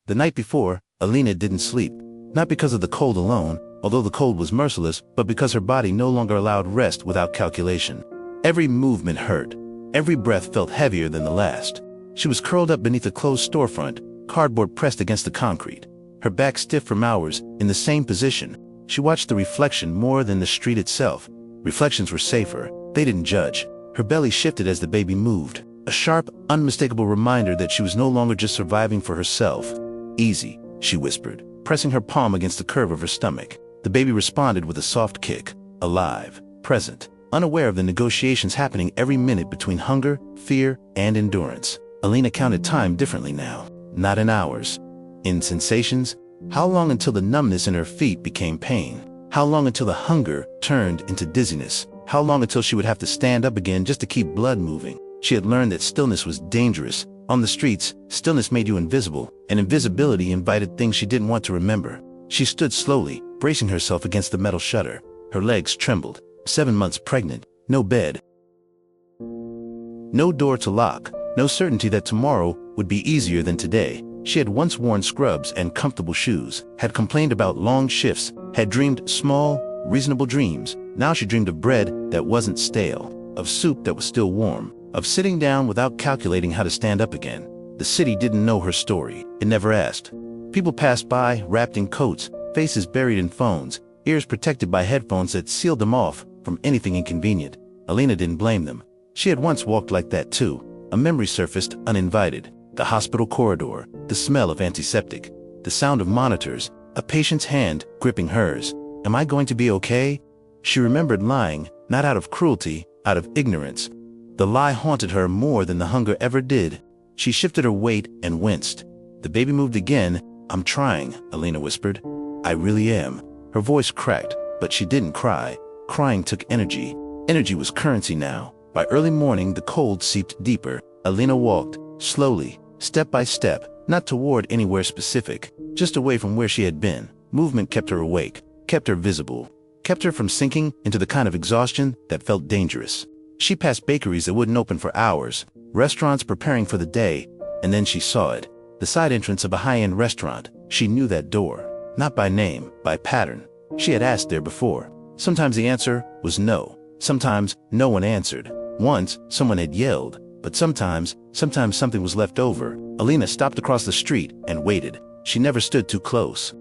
The night before, Alina didn't sleep. Not because of the cold alone, although the cold was merciless, but because her body no longer allowed rest without calculation. Every movement hurt. Every breath felt heavier than the last. She was curled up beneath a closed storefront, cardboard pressed against the concrete. Her back stiff from hours, in the same position. She watched the reflection more than the street itself. Reflections were safer. They didn't judge. Her belly shifted as the baby moved. A sharp, unmistakable reminder that she was no longer just surviving for herself. "Easy," she whispered, pressing her palm against the curve of her stomach. The baby responded with a soft kick. Alive, present, unaware of the negotiations happening every minute between hunger, fear, and endurance. Alina counted time differently now. Not in hours. In sensations. How long until the numbness in her feet became pain? How long until the hunger turned into dizziness? How long until she would have to stand up again just to keep blood moving? She had learned that stillness was dangerous. On the streets, stillness made you invisible, and invisibility invited things she didn't want to remember. She stood slowly, bracing herself against the metal shutter. Her legs trembled. 7 months pregnant. No bed. No door to lock. No certainty that tomorrow would be easier than today. She had once worn scrubs and comfortable shoes, had complained about long shifts, had dreamed small, reasonable dreams. Now she dreamed of bread that wasn't stale, of soup that was still warm, of sitting down without calculating how to stand up again. The city didn't know her story. It never asked. People passed by, wrapped in coats, faces buried in phones, ears protected by headphones that sealed them off from anything inconvenient. Alina didn't blame them. She had once walked like that too. A memory surfaced uninvited. The hospital corridor, the smell of antiseptic, the sound of monitors, a patient's hand gripping hers. Am I going to be okay? She remembered lying, not out of cruelty, out of ignorance. The lie haunted her more than the hunger ever did. She shifted her weight and winced. The baby moved again. "I'm trying," Alina whispered. "I really am." Her voice cracked, but she didn't cry. Crying took energy. Energy was currency now. By early morning, the cold seeped deeper. Alina walked, slowly, step by step, not toward anywhere specific, just away from where she had been. Movement kept her awake, kept her visible, kept her from sinking into the kind of exhaustion that felt dangerous. She passed bakeries that wouldn't open for hours, restaurants preparing for the day, and then she saw it. The side entrance of a high-end restaurant. She knew that door. Not by name, by pattern. She had asked there before. Sometimes the answer was no. Sometimes no one answered. Once, someone had yelled. But sometimes something was left over. Alina stopped across the street and waited. She never stood too close.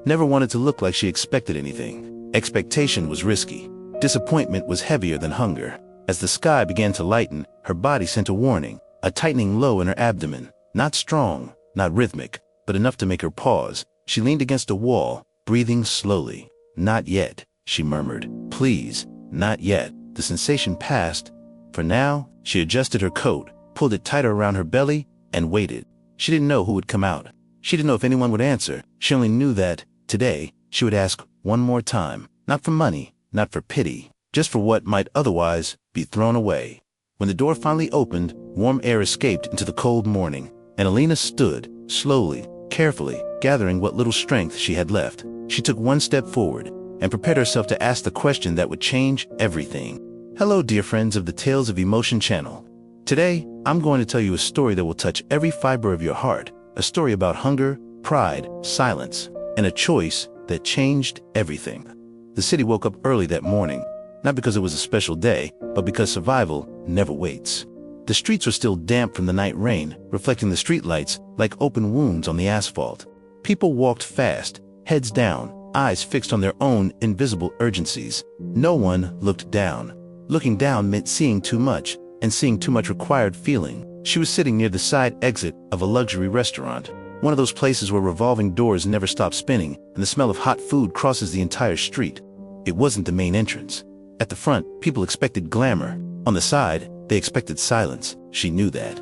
Never wanted to look like she expected anything. Expectation was risky. Disappointment was heavier than hunger. As the sky began to lighten, her body sent a warning, a tightening low in her abdomen. Not strong, not rhythmic, but enough to make her pause. She leaned against a wall, breathing slowly. "Not yet," she murmured. "Please, not yet." The sensation passed. For now, she adjusted her coat, pulled it tighter around her belly, and waited. She didn't know who would come out. She didn't know if anyone would answer. She only knew that, today, she would ask one more time. Not for money, not for pity, just for what might otherwise be thrown away. When the door finally opened, warm air escaped into the cold morning, and Alina stood, slowly, carefully, gathering what little strength she had left. She took one step forward, and prepared herself to ask the question that would change everything. Hello, dear friends of the Tales of Emotion channel. Today, I'm going to tell you a story that will touch every fiber of your heart, a story about hunger, pride, silence, and a choice that changed everything. The city woke up early that morning, not because it was a special day, but because survival never waits. The streets were still damp from the night rain, reflecting the streetlights like open wounds on the asphalt. People walked fast, heads down, eyes fixed on their own invisible urgencies. No one looked down. Looking down meant seeing too much, and seeing too much required feeling. She was sitting near the side exit of a luxury restaurant. One of those places where revolving doors never stop spinning, and the smell of hot food crosses the entire street. It wasn't the main entrance. At the front, people expected glamour. On the side, they expected silence. She knew that.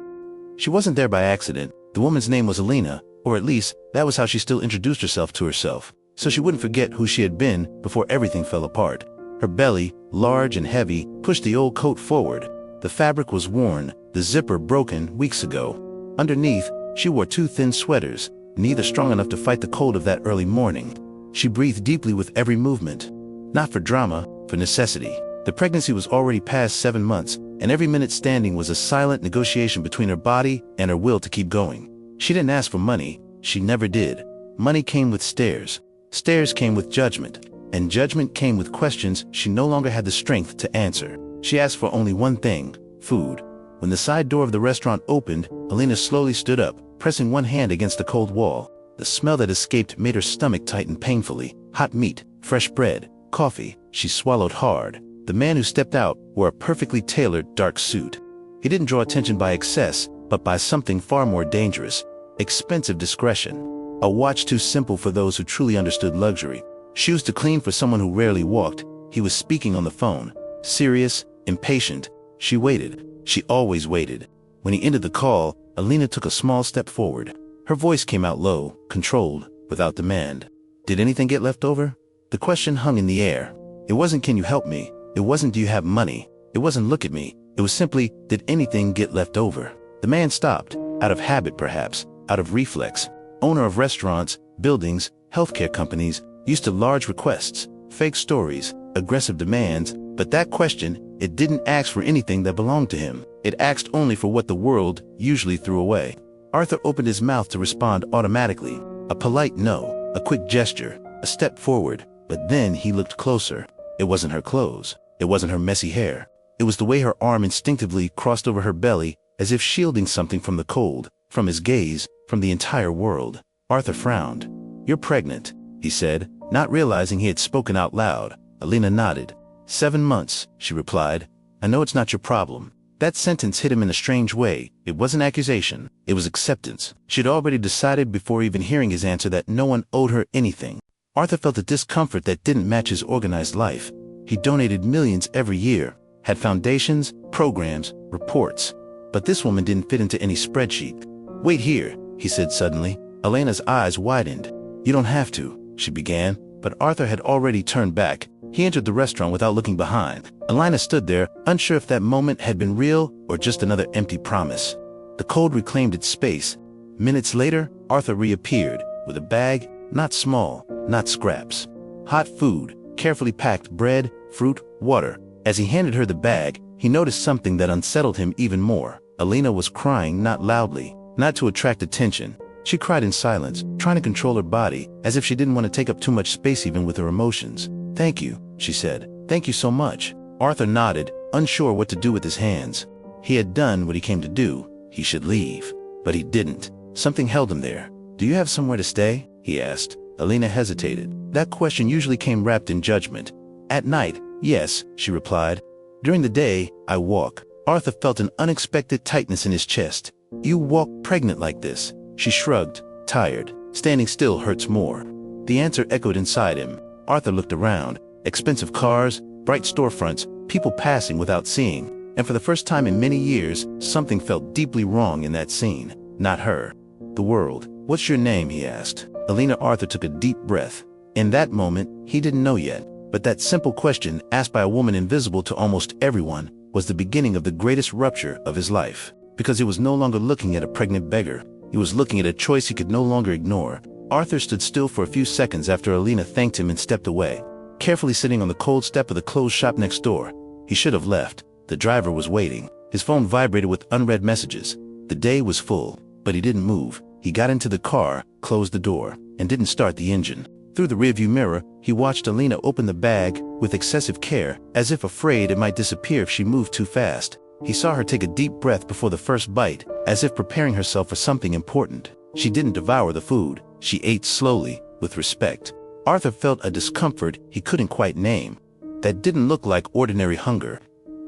She wasn't there by accident. The woman's name was Alina, or at least, that was how she still introduced herself to herself, so she wouldn't forget who she had been before everything fell apart. Her belly, large and heavy, pushed the old coat forward. The fabric was worn, the zipper broken weeks ago. Underneath, she wore 2 thin sweaters, neither strong enough to fight the cold of that early morning. She breathed deeply with every movement. Not for drama, for necessity. The pregnancy was already past 7 months, and every minute standing was a silent negotiation between her body and her will to keep going. She didn't ask for money. She never did. Money came with stares. Stares came with judgment. And judgment came with questions she no longer had the strength to answer. She asked for only one thing: food. When the side door of the restaurant opened, Alina slowly stood up, pressing one hand against the cold wall. The smell that escaped made her stomach tighten painfully. Hot meat, fresh bread, coffee. She swallowed hard. The man who stepped out wore a perfectly tailored dark suit. He didn't draw attention by excess, but by something far more dangerous: expensive discretion. A watch too simple for those who truly understood luxury. Shoes too clean for someone who rarely walked. He was speaking on the phone. Serious, impatient. She waited. She always waited. When he ended the call, Alina took a small step forward. Her voice came out low, controlled, without demand. Did anything get left over? The question hung in the air. It wasn't, "Can you help me?" It wasn't, "Do you have money?" It wasn't, "Look at me." It was simply, "Did anything get left over?" The man stopped, out of habit perhaps, out of reflex. Owner of restaurants, buildings, healthcare companies, used to large requests, fake stories, aggressive demands, but that question, it didn't ask for anything that belonged to him. It asked only for what the world usually threw away. Arthur opened his mouth to respond automatically. A polite no, a quick gesture, a step forward, but then he looked closer. It wasn't her clothes. It wasn't her messy hair. It was the way her arm instinctively crossed over her belly, as if shielding something from the cold, from his gaze, from the entire world. Arthur frowned. "You're pregnant," he said, not realizing he had spoken out loud. Alina nodded. 7 months, she replied. "I know it's not your problem." That sentence hit him in a strange way. It wasn't accusation. It was acceptance. She'd already decided before even hearing his answer that no one owed her anything. Arthur felt a discomfort that didn't match his organized life. He donated millions every year, had foundations, programs, reports. But this woman didn't fit into any spreadsheet. "Wait here," he said suddenly. Alina's eyes widened. "You don't have to," she began, but Arthur had already turned back. He entered the restaurant without looking behind. Alina stood there, unsure if that moment had been real or just another empty promise. The cold reclaimed its space. Minutes later, Arthur reappeared, with a bag, not small, not scraps. Hot food, carefully packed bread, fruit, water. As he handed her the bag, he noticed something that unsettled him even more. Alina was crying, not loudly, not to attract attention. She cried in silence, trying to control her body, as if she didn't want to take up too much space even with her emotions. "Thank you," she said. "Thank you so much." Arthur nodded, unsure what to do with his hands. He had done what he came to do. He should leave. But he didn't. Something held him there. "Do you have somewhere to stay?" he asked. Alina hesitated. That question usually came wrapped in judgment. "At night, yes," she replied. "During the day, I walk." Arthur felt an unexpected tightness in his chest. "You walk pregnant like this?" She shrugged, tired. Standing still hurts more. The answer echoed inside him. Arthur looked around. Expensive cars, bright storefronts, people passing without seeing. And for the first time in many years, something felt deeply wrong in that scene. Not her. The world. "What's your name?" he asked. Alina. Arthur took a deep breath. In that moment, he didn't know yet. But that simple question, asked by a woman invisible to almost everyone, was the beginning of the greatest rupture of his life. Because he was no longer looking at a pregnant beggar. He was looking at a choice he could no longer ignore. Arthur stood still for a few seconds after Alina thanked him and stepped away, carefully sitting on the cold step of the closed shop next door. He should have left. The driver was waiting. His phone vibrated with unread messages. The day was full, but he didn't move. He got into the car, closed the door, and didn't start the engine. Through the rearview mirror, he watched Alina open the bag with excessive care, as if afraid it might disappear if she moved too fast. He saw her take a deep breath before the first bite, as if preparing herself for something important. She didn't devour the food. She ate slowly, with respect. Arthur felt a discomfort he couldn't quite name. That didn't look like ordinary hunger.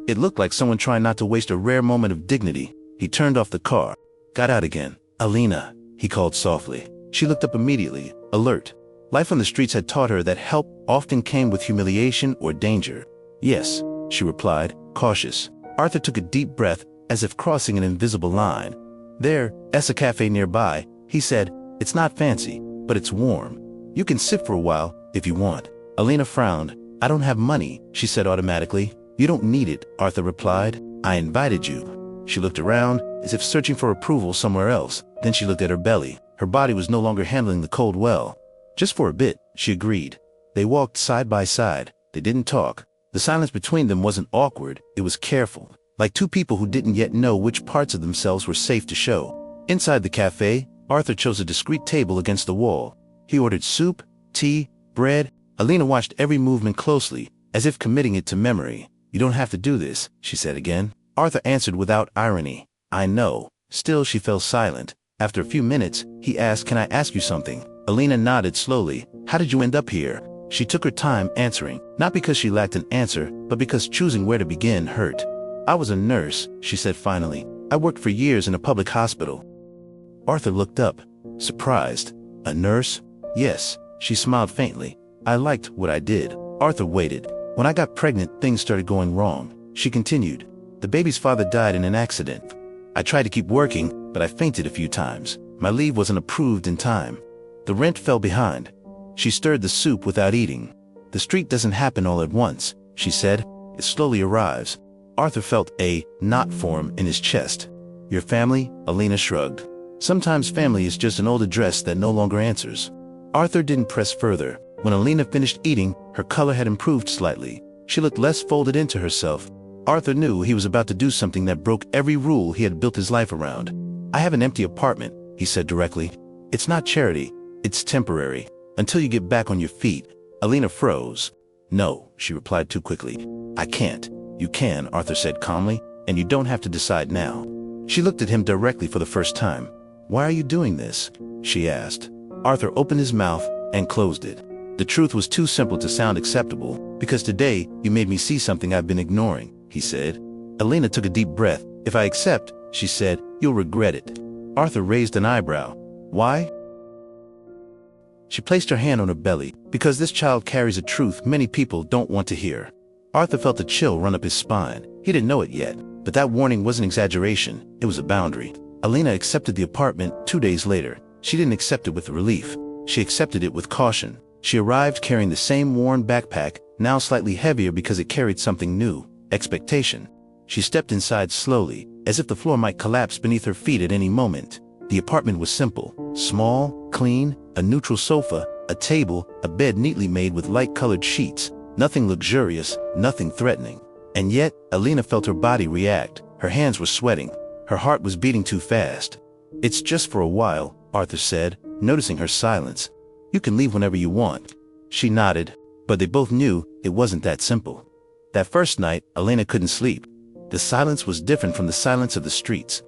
It looked like someone trying not to waste a rare moment of dignity. He turned off the car, got out again. "Alina," he called softly. She looked up immediately, alert. Life on the streets had taught her that help often came with humiliation or danger. "Yes," she replied, cautious. Arthur took a deep breath, as if crossing an invisible line. "There's a cafe nearby," he said. "It's not fancy, but it's warm. You can sit for a while, if you want." Alina frowned. "I don't have money," she said automatically. "You don't need it," Arthur replied. "I invited you." She looked around, as if searching for approval somewhere else. Then she looked at her belly. Her body was no longer handling the cold well. "Just for a bit," she agreed. They walked side by side. They didn't talk. The silence between them wasn't awkward, it was careful, like two people who didn't yet know which parts of themselves were safe to show. Inside the cafe, Arthur chose a discreet table against the wall. He ordered soup, tea, bread. Alina watched every movement closely, as if committing it to memory. "You don't have to do this," she said again. Arthur answered without irony. "I know." Still, she fell silent. After a few minutes, he asked, "Can I ask you something?" Alina nodded slowly. "How did you end up here?" She took her time answering, not because she lacked an answer, but because choosing where to begin hurt. "I was a nurse," she said finally. "I worked for years in a public hospital." Arthur looked up, surprised. "A nurse?" "Yes," she smiled faintly. "I liked what I did." Arthur waited. "When I got pregnant, things started going wrong," she continued. "The baby's father died in an accident. I tried to keep working, but I fainted a few times. My leave wasn't approved in time. The rent fell behind." She stirred the soup without eating. "The street doesn't happen all at once," she said. "It slowly arrives." Arthur felt a knot form in his chest. "Your family?" Alina shrugged. "Sometimes family is just an old address that no longer answers." Arthur didn't press further. When Alina finished eating, her color had improved slightly. She looked less folded into herself. Arthur knew he was about to do something that broke every rule he had built his life around. "I have an empty apartment," he said directly. "It's not charity. It's temporary. Until you get back on your feet." Alina froze. "No," she replied too quickly. "I can't." "You can," Arthur said calmly, "and you don't have to decide now." She looked at him directly for the first time. "Why are you doing this?" she asked. Arthur opened his mouth and closed it. The truth was too simple to sound acceptable. "Because today, you made me see something I've been ignoring," he said. Alina took a deep breath. "If I accept," she said, "you'll regret it." Arthur raised an eyebrow. "Why?" She placed her hand on her belly. "Because this child carries a truth many people don't want to hear." Arthur felt a chill run up his spine. He didn't know it yet, but that warning wasn't exaggeration. It was a boundary. Alina accepted the apartment 2 days later. She didn't accept it with relief. She accepted it with caution. She arrived carrying the same worn backpack, now slightly heavier because it carried something new: expectation. She stepped inside slowly, as if the floor might collapse beneath her feet at any moment. The apartment was simple, small, clean, a neutral sofa, a table, a bed neatly made with light-colored sheets. Nothing luxurious, nothing threatening. And yet, Alina felt her body react. Her hands were sweating. Her heart was beating too fast. "It's just for a while," Arthur said, noticing her silence. "You can leave whenever you want." She nodded, but they both knew it wasn't that simple. That first night, Alina couldn't sleep. The silence was different from the silence of the streets.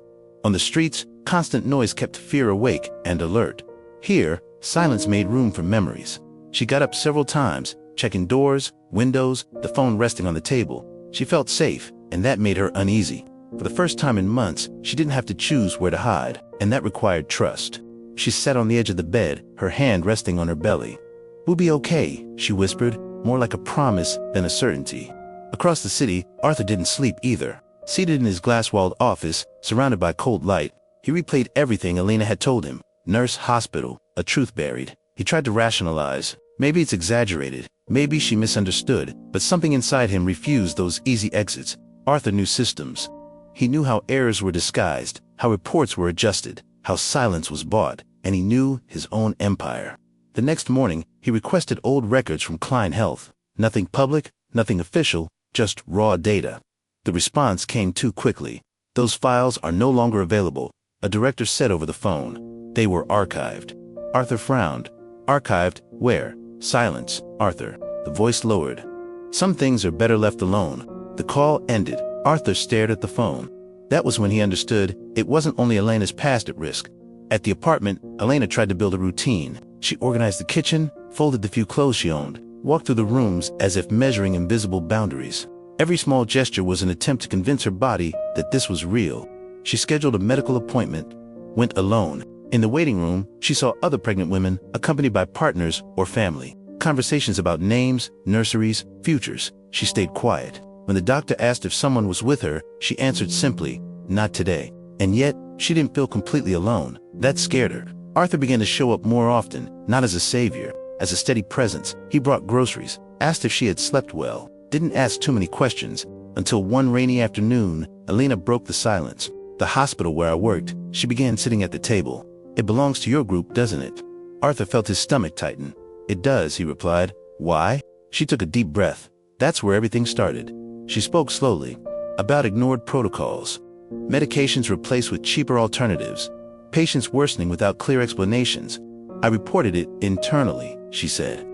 On the streets, constant noise kept fear awake and alert. Here, silence made room for memories. She got up several times, checking doors, windows, the phone resting on the table. She felt safe, and that made her uneasy. For the first time in months, she didn't have to choose where to hide, and that required trust. She sat on the edge of the bed, her hand resting on her belly. "We'll be okay," she whispered, more like a promise than a certainty. Across the city, Arthur didn't sleep either. Seated in his glass-walled office, surrounded by cold light, he replayed everything Alina had told him. Nurse, hospital, a truth buried. He tried to rationalize. Maybe it's exaggerated. Maybe she misunderstood, but something inside him refused those easy exits. Arthur knew systems. He knew how errors were disguised, how reports were adjusted, how silence was bought, and he knew his own empire. The next morning, he requested old records from Klein Health. Nothing public, nothing official, just raw data. The response came too quickly. "Those files are no longer available," a director said over the phone. They were archived. Arthur frowned. "Archived? Where?" "Silence, Arthur." The voice lowered. "Some things are better left alone." The call ended. Arthur stared at the phone. That was when he understood it wasn't only Elena's past at risk. At the apartment, Elena tried to build a routine. She organized the kitchen, folded the few clothes she owned, walked through the rooms as if measuring invisible boundaries. Every small gesture was an attempt to convince her body that this was real. She scheduled a medical appointment, went alone. In the waiting room, she saw other pregnant women accompanied by partners or family. Conversations about names, nurseries, futures. She stayed quiet. When the doctor asked if someone was with her, she answered simply, "Not today." And yet, she didn't feel completely alone. That scared her. Arthur began to show up more often, not as a savior, as a steady presence. He brought groceries, asked if she had slept well, didn't ask too many questions, until one rainy afternoon, Alina broke the silence. "The hospital where I worked," she began sitting at the table. "It belongs to your group, doesn't it?" Arthur felt his stomach tighten. "It does," he replied. "Why?" She took a deep breath. "That's where everything started." She spoke slowly. About ignored protocols. Medications replaced with cheaper alternatives. patients worsening without clear explanations. I reported it internally, she said.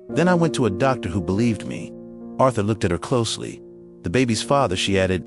Then I went to a doctor who believed me. Arthur looked at her closely. The baby's father, she added.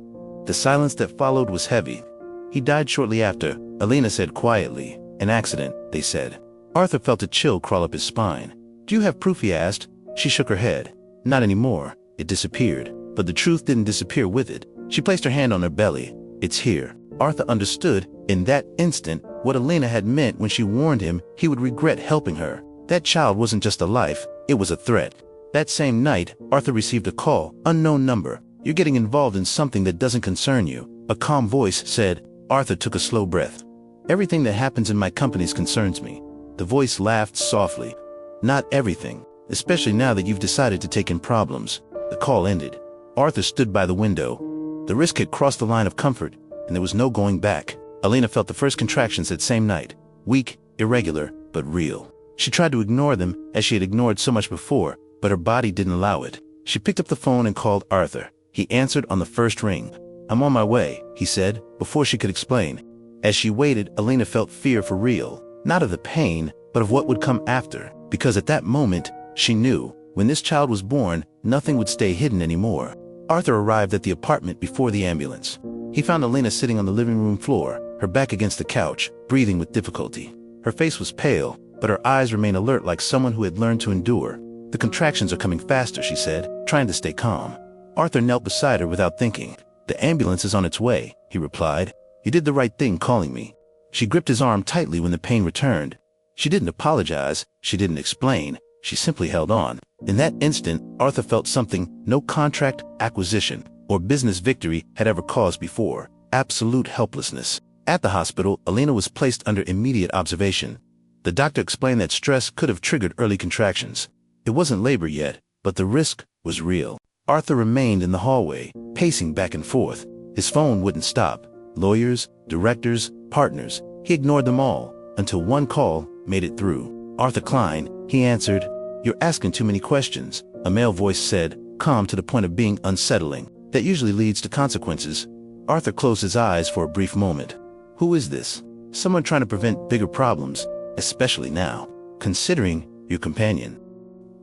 The silence that followed was heavy. He died shortly after, Alina said quietly. An accident, they said. Arthur felt a chill crawl up his spine. Do you have proof, he asked. She shook her head. Not anymore. It disappeared. But the truth didn't disappear with it. She placed her hand on her belly. It's here. Arthur understood, in that instant, what Alina had meant when she warned him he would regret helping her. That child wasn't just a life, it was a threat. That same night, Arthur received a call, unknown number. You're getting involved in something that doesn't concern you. A calm voice said. Arthur took a slow breath. Everything that happens in my companies concerns me. The voice laughed softly. Not everything, especially now that you've decided to take in problems. The call ended. Arthur stood by the window. The risk had crossed the line of comfort, and there was no going back. Alina felt the first contractions that same night. Weak, irregular, but real. She tried to ignore them, as she had ignored so much before, but her body didn't allow it. She picked up the phone and called Arthur. He answered on the first ring. I'm on my way, he said, before she could explain. As she waited, Alina felt fear for real. Not of the pain, but of what would come after. Because at that moment, she knew, when this child was born, nothing would stay hidden anymore. Arthur arrived at the apartment before the ambulance. He found Alina sitting on the living room floor, her back against the couch, breathing with difficulty. Her face was pale, but her eyes remained alert like someone who had learned to endure. The contractions are coming faster, she said, trying to stay calm. Arthur knelt beside her without thinking. The ambulance is on its way, he replied. You did the right thing calling me. She gripped his arm tightly when the pain returned. She didn't apologize, she didn't explain, she simply held on. In that instant, Arthur felt something no contract, acquisition, or business victory had ever caused before. Absolute helplessness. At the hospital, Alina was placed under immediate observation. The doctor explained that stress could have triggered early contractions. It wasn't labor yet, but the risk was real. Arthur remained in the hallway, pacing back and forth. His phone wouldn't stop. Lawyers, directors, partners, he ignored them all, until one call made it through. Arthur Klein, he answered. You're asking too many questions, a male voice said, calm to the point of being unsettling. That usually leads to consequences. Arthur closed his eyes for a brief moment. Who is this? Someone trying to prevent bigger problems, especially now. Considering your companion.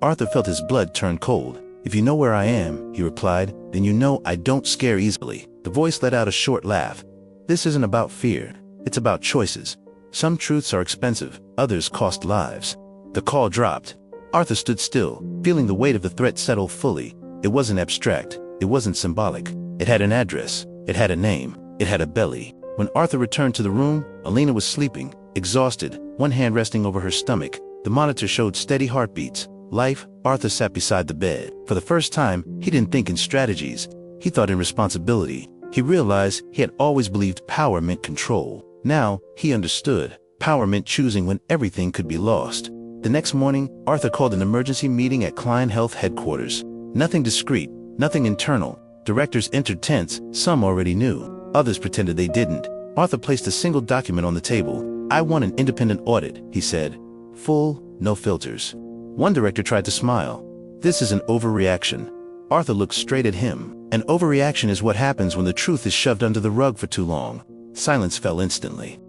Arthur felt his blood turn cold. If you know where I am, he replied, then you know I don't scare easily. The voice let out a short laugh. This isn't about fear. It's about choices. Some truths are expensive, others cost lives. The call dropped. Arthur stood still, feeling the weight of the threat settle fully. It wasn't abstract. It wasn't symbolic. It had an address. It had a name. It had a belly. When Arthur returned to the room, Alina was sleeping, exhausted, one hand resting over her stomach. The monitor showed steady heartbeats. Life. Arthur sat beside the bed. For the first time, he didn't think in strategies. He thought in responsibility. He realized he had always believed power meant control. Now, he understood. Power meant choosing when everything could be lost. The next morning, Arthur called an emergency meeting at Klein Health headquarters. Nothing discreet, nothing internal. Directors entered tense, some already knew. Others pretended they didn't. Arthur placed a single document on the table. I want an independent audit, he said. Full, no filters. One director tried to smile. This is an overreaction. Arthur looked straight at him. An overreaction is what happens when the truth is shoved under the rug for too long. Silence fell instantly.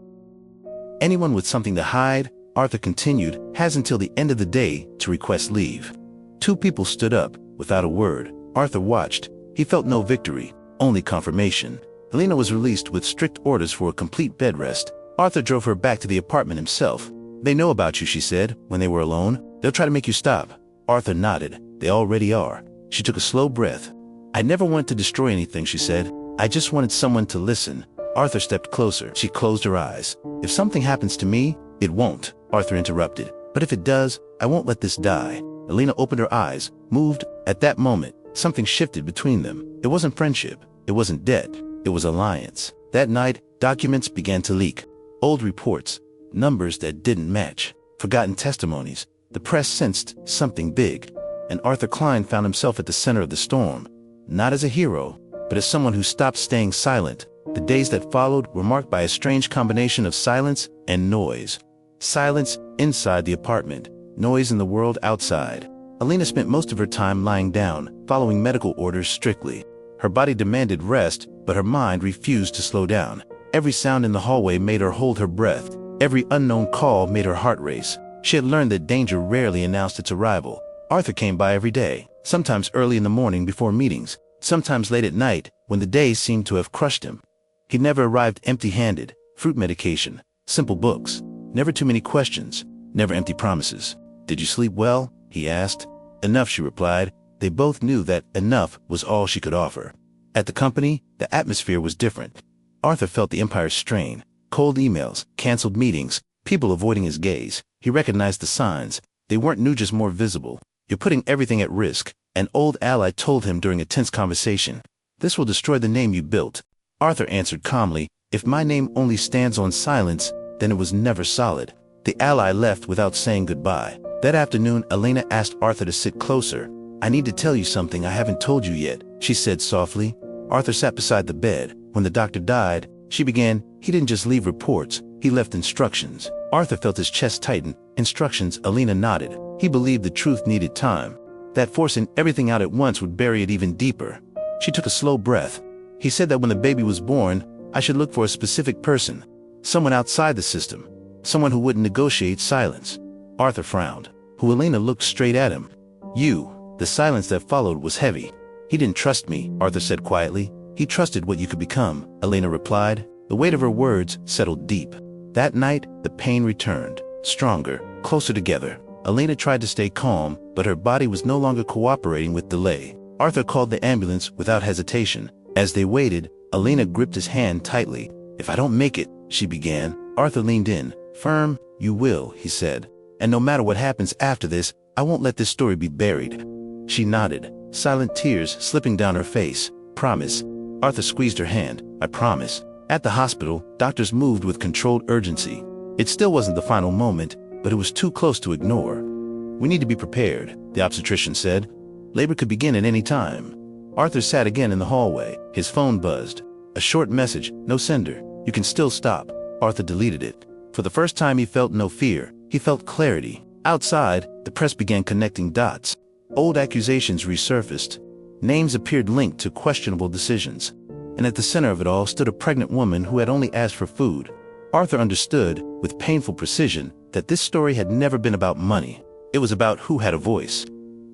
Anyone with something to hide, Arthur continued, has until the end of the day to request leave. Two people stood up, without a word. Arthur watched. He felt no victory, only confirmation. Alina was released with strict orders for a complete bed rest. Arthur drove her back to the apartment himself. They know about you, she said, when they were alone. They'll try to make you stop. Arthur nodded. They already are. She took a slow breath. I never wanted to destroy anything, she said. I just wanted someone to listen. Arthur stepped closer. She closed her eyes. If something happens to me, it won't, Arthur interrupted. But if it does, I won't let this die. Alina opened her eyes, moved. At that moment, something shifted between them. It wasn't friendship. It wasn't debt. It was alliance. That night, documents began to leak. Old reports, numbers that didn't match, forgotten testimonies. The press sensed something big, and Arthur Klein found himself at the center of the storm. Not as a hero, but as someone who stopped staying silent. The days that followed were marked by a strange combination of silence and noise. Silence inside the apartment, noise in the world outside. Alina spent most of her time lying down, following medical orders strictly. Her body demanded rest, but her mind refused to slow down. Every sound in the hallway made her hold her breath. Every unknown call made her heart race. She had learned that danger rarely announced its arrival. Arthur came by every day, sometimes early in the morning before meetings, sometimes late at night when the day seemed to have crushed him. He never arrived empty-handed. Fruit medication, simple books, never too many questions, never empty promises. "Did you sleep well?" he asked. "Enough," she replied. They both knew that enough was all she could offer. At the company, the atmosphere was different. Arthur felt the Empire's strain. Cold emails, canceled meetings, people avoiding his gaze. He recognized the signs. They weren't new, just more visible. "You're putting everything at risk," an old ally told him during a tense conversation. "This will destroy the name you built." Arthur answered calmly, "If my name only stands on silence, then it was never solid." The ally left without saying goodbye. That afternoon, Elena asked Arthur to sit closer. "I need to tell you something I haven't told you yet," she said softly. Arthur sat beside the bed. "When the doctor died," she began, "he didn't just leave reports, he left instructions." Arthur felt his chest tighten. "Instructions?" Elena nodded. He believed the truth needed time. That forcing everything out at once would bury it even deeper. She took a slow breath. "He said that when the baby was born, I should look for a specific person. Someone outside the system. Someone who wouldn't negotiate silence." Arthur frowned. "Who?" Elena looked straight at him. "You." The silence that followed was heavy. "He didn't trust me," Arthur said quietly. "He trusted what you could become," Elena replied. The weight of her words settled deep. That night, the pain returned, stronger, closer together. Elena tried to stay calm, but her body was no longer cooperating with delay. Arthur called the ambulance without hesitation. As they waited, Elena gripped his hand tightly. "If I don't make it," she began. Arthur leaned in. "Firm." "You will," he said. "And no matter what happens after this, I won't let this story be buried." She nodded, silent tears slipping down her face. "Promise." Arthur squeezed her hand. "I promise." At the hospital, doctors moved with controlled urgency. It still wasn't the final moment, but it was too close to ignore. "We need to be prepared," the obstetrician said. "Labor could begin at any time." Arthur sat again in the hallway. His phone buzzed. A short message, "No sender. You can still stop." Arthur deleted it. For the first time he felt no fear. He felt clarity. Outside, the press began connecting dots. Old accusations resurfaced. Names appeared linked to questionable decisions. And at the center of it all stood a pregnant woman who had only asked for food. Arthur understood, with painful precision, that this story had never been about money. It was about who had a voice,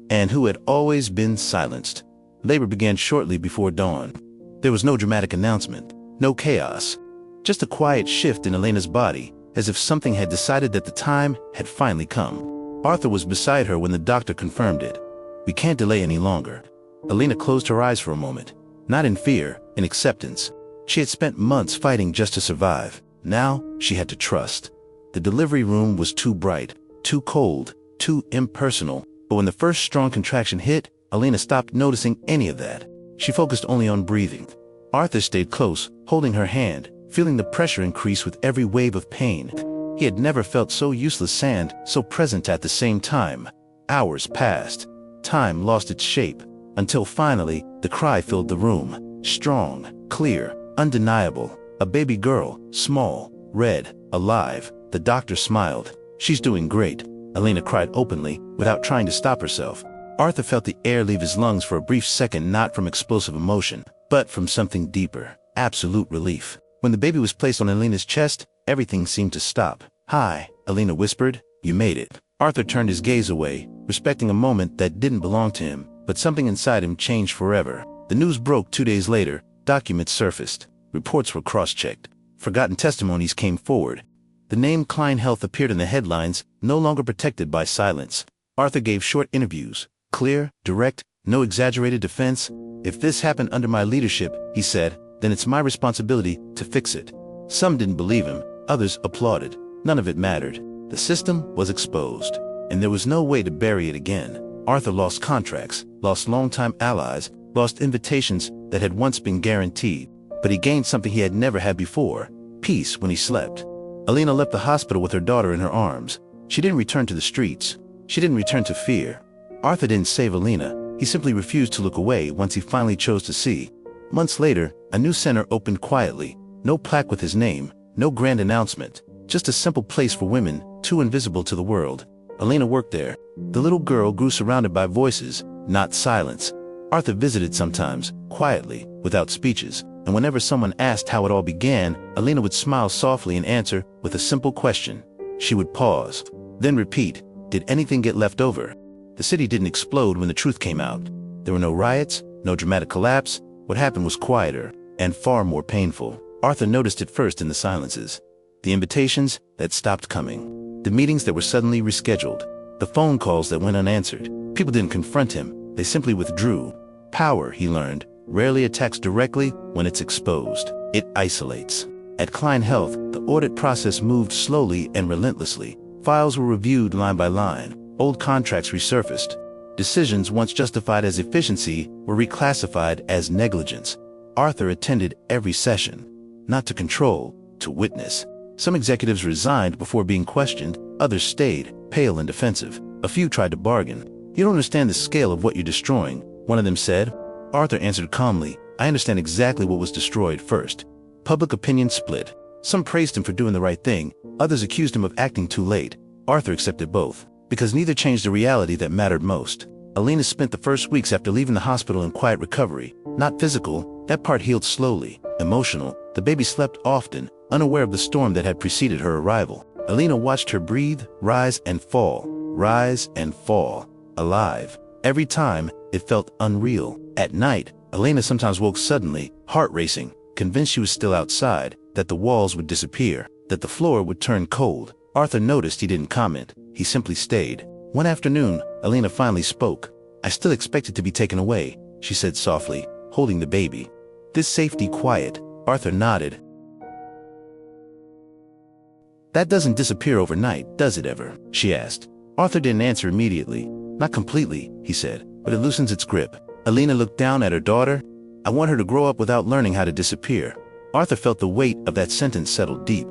and who had always been silenced. Labor began shortly before dawn. There was no dramatic announcement, no chaos, just a quiet shift in Elena's body, as if something had decided that the time had finally come. Arthur was beside her when the doctor confirmed it. "We can't delay any longer." Elena closed her eyes for a moment, not in fear, in acceptance. She had spent months fighting just to survive. Now, she had to trust. The delivery room was too bright, too cold, too impersonal. But when the first strong contraction hit, Elena stopped noticing any of that. She focused only on breathing. Arthur stayed close, holding her hand, feeling the pressure increase with every wave of pain. He had never felt so useless and so present at the same time. Hours passed. Time lost its shape, until finally, the cry filled the room. Strong, clear, undeniable. A baby girl, small, red, alive. The doctor smiled. "She's doing great," Elena cried openly, without trying to stop herself. Arthur felt the air leave his lungs for a brief second, not from explosive emotion, but from something deeper, absolute relief. When the baby was placed on Elena's chest, everything seemed to stop. "Hi," Elena whispered. "You made it." Arthur turned his gaze away, respecting a moment that didn't belong to him, but something inside him changed forever. The news broke 2 days later. Documents surfaced. Reports were cross-checked. Forgotten testimonies came forward. The name Klein Health appeared in the headlines, no longer protected by silence. Arthur gave short interviews, clear, direct, no exaggerated defense. "If this happened under my leadership," he said, "then it's my responsibility to fix it." Some didn't believe him, others applauded. None of it mattered. The system was exposed, and there was no way to bury it again. Arthur lost contracts, lost longtime allies, lost invitations that had once been guaranteed. But he gained something he had never had before, peace when he slept. Elena left the hospital with her daughter in her arms. She didn't return to the streets. She didn't return to fear. Arthur didn't save Elena. He simply refused to look away once he finally chose to see. Months later, a new center opened quietly. No plaque with his name, no grand announcement. Just a simple place for women, too invisible to the world. Elena worked there. The little girl grew surrounded by voices, not silence. Arthur visited sometimes, quietly, without speeches. and whenever someone asked how it all began, Alina would smile softly and answer with a simple question. She would pause, then repeat, "Did anything get left over?" The city didn't explode when the truth came out. There were no riots, no dramatic collapse. What happened was quieter and far more painful. Arthur noticed it first in the silences. The invitations that stopped coming. The meetings that were suddenly rescheduled. The phone calls that went unanswered. People didn't confront him. They simply withdrew. Power, he learned, rarely attacks directly when it's exposed. It isolates. At Klein Health, the audit process moved slowly and relentlessly. Files were reviewed line by line. Old contracts resurfaced. Decisions once justified as efficiency were reclassified as negligence. Arthur attended every session, not to control, to witness. Some executives resigned before being questioned. Others stayed, pale and defensive. A few tried to bargain. "You don't understand the scale of what you're destroying," one of them said. Arthur answered calmly, "I understand exactly what was destroyed first." Public opinion split. Some praised him for doing the right thing. Others accused him of acting too late. Arthur accepted both, because neither changed the reality that mattered most. Alina spent the first weeks after leaving the hospital in quiet recovery. Not physical, that part healed slowly. Emotional, the baby slept often, unaware of the storm that had preceded her arrival. Alina watched her breathe, rise and fall, alive. Every time, it felt unreal. At night, Alina sometimes woke suddenly, heart racing, convinced she was still outside, that the walls would disappear, that the floor would turn cold. Arthur noticed he didn't comment. He simply stayed. One afternoon, Alina finally spoke. "I still expected to be taken away," she said softly, holding the baby. "This safety quiet." Arthur nodded. "That doesn't disappear overnight, does it ever?" she asked. Arthur didn't answer immediately. "Not completely," he said, "but it loosens its grip." Alina looked down at her daughter. "I want her to grow up without learning how to disappear." Arthur felt the weight of that sentence settle deep.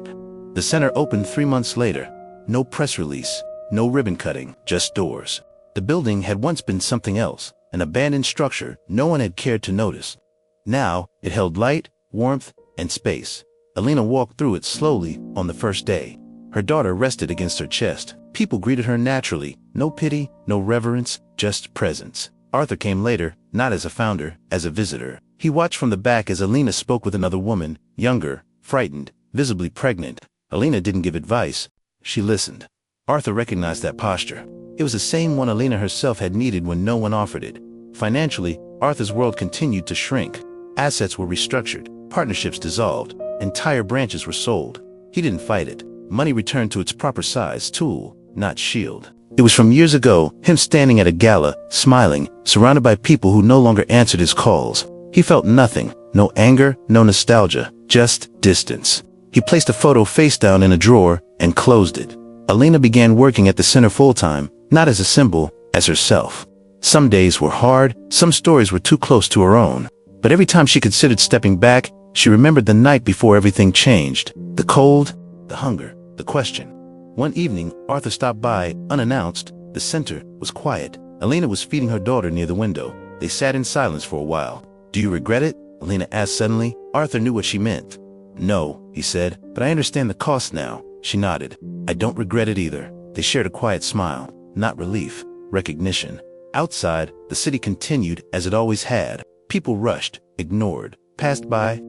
The center opened 3 months later. No press release, no ribbon cutting, just doors. The building had once been something else, an abandoned structure no one had cared to notice. Now, it held light, warmth, and space. Alina walked through it slowly on the first day. Her daughter rested against her chest. People greeted her naturally. No pity, no reverence, just presence. Arthur came later, not as a founder, as a visitor. He watched from the back as Alina spoke with another woman, younger, frightened, visibly pregnant. Alina didn't give advice. She listened. Arthur recognized that posture. It was the same one Alina herself had needed when no one offered it. Financially, Arthur's world continued to shrink. Assets were restructured, partnerships dissolved, entire branches were sold. He didn't fight it. Money returned to its proper size, tool, not shield. It was from years ago, him standing at a gala, smiling, surrounded by people who no longer answered his calls. He felt nothing, no anger, no nostalgia, just distance. He placed a photo face down in a drawer and closed it. Alina began working at the center full-time, not as a symbol, as herself. Some days were hard, some stories were too close to her own. But every time she considered stepping back, she remembered the night before everything changed. The cold, the hunger, the question. One evening, Arthur stopped by, unannounced. The center was quiet. Alina was feeding her daughter near the window. They sat in silence for a while. "Do you regret it?" Alina asked suddenly. Arthur knew what she meant. "No," he said, "but I understand the cost now." She nodded. "I don't regret it either." They shared a quiet smile. Not relief, recognition. Outside, the city continued as it always had. People rushed, ignored, passed by.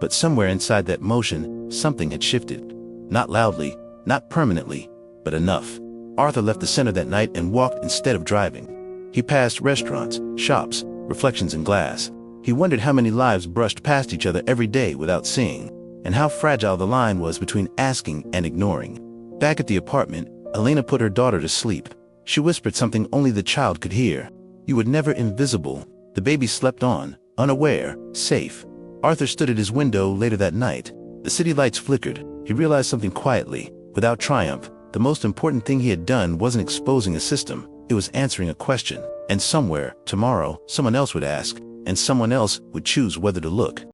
But somewhere inside that motion, something had shifted. Not loudly, not permanently, but enough. Arthur left the center that night and walked instead of driving. He passed restaurants, shops, reflections in glass. He wondered how many lives brushed past each other every day without seeing, and how fragile the line was between asking and ignoring. Back at the apartment, Alina put her daughter to sleep. She whispered something only the child could hear. "You were never invisible." The baby slept on, unaware, safe. Arthur stood at his window later that night. The city lights flickered. He realized something quietly, without triumph. The most important thing he had done wasn't exposing a system. It was answering a question. And somewhere, tomorrow, someone else would ask, and someone else would choose whether to look.